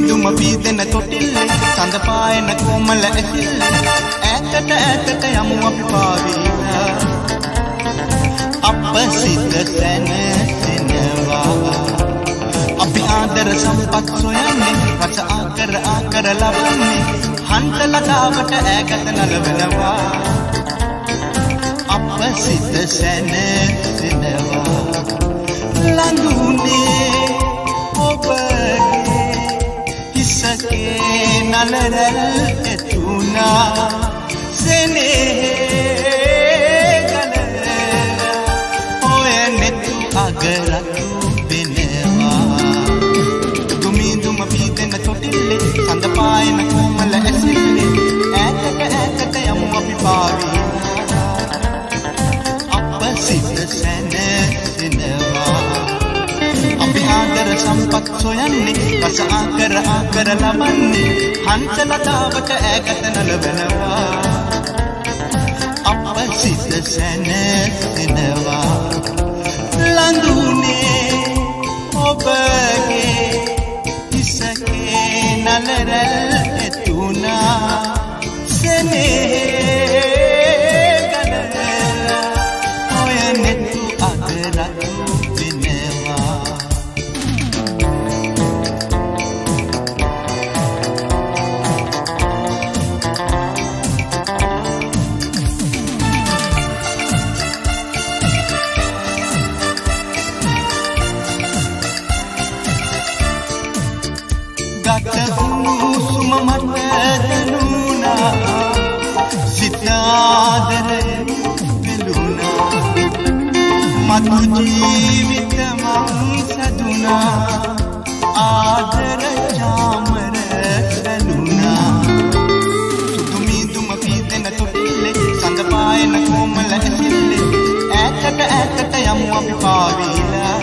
දුම පීදෙන තොටිල්ලේ සඳ පායන කොමල ඇතිල්ලේ ඈතට ඈතට යමු අපි පාවීලා අප සිත සැනසෙනවා අපි ආදර සම්පත් සොයන්නේ රස ආකර ලබන්නේ හන්ද ලතාවට ඈගත නලවනවා අප සිත සැනසෙනවා ළඟුනේ ඔබගේ හිසකේ නලරැල් එතුනා සෙනෙහේ ගලලා ඔය නෙතු අගරතු වෙනවා දුම පීදෙන තොටිල්ලේ සඳ පායන කොමල ඇසිල්ලේ ඈතට යමු අපි පාවීලා අප සිත සැනසෙනවා අපි ආදර සම්පත් සොයන්නේ රස ආකර ලබන්නේ හන්ස ලතාවට ඈගත නලවනවා අප සිත සැනසෙනවා ළඟුනේ ඔබගේ හිසකේ නලරැල් එතුනා සෙනෙහේ ගලලා ඔය නෙතු අගරතු වෙනවා ගතහුසුම මට දැනුණා සිතාදරේ වෙලුණා මතු ජීවිත මං සැදුණා ආදර චාමර සැලුණා දුම පීදෙන තොටිල්ලේ සඳ පායන කොමල ඇසිල්ලේ ඈතට යමු අපි පාවීලා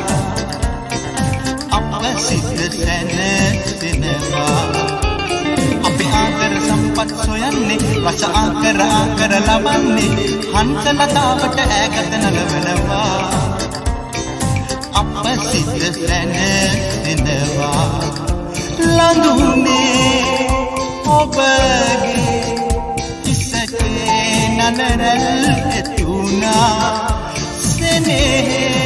අප සිත සැනසෙනවා අපි ආදර සම්පත් සොයන්නේ රස ආකර ලබන්නේ හන්ස ලතාවට ඈගත නලවනවා අප සිත සැනසෙනවා ළඟුනේ ඔබගේ හිසකේ නලරැල් එතුනා සෙනෙහේ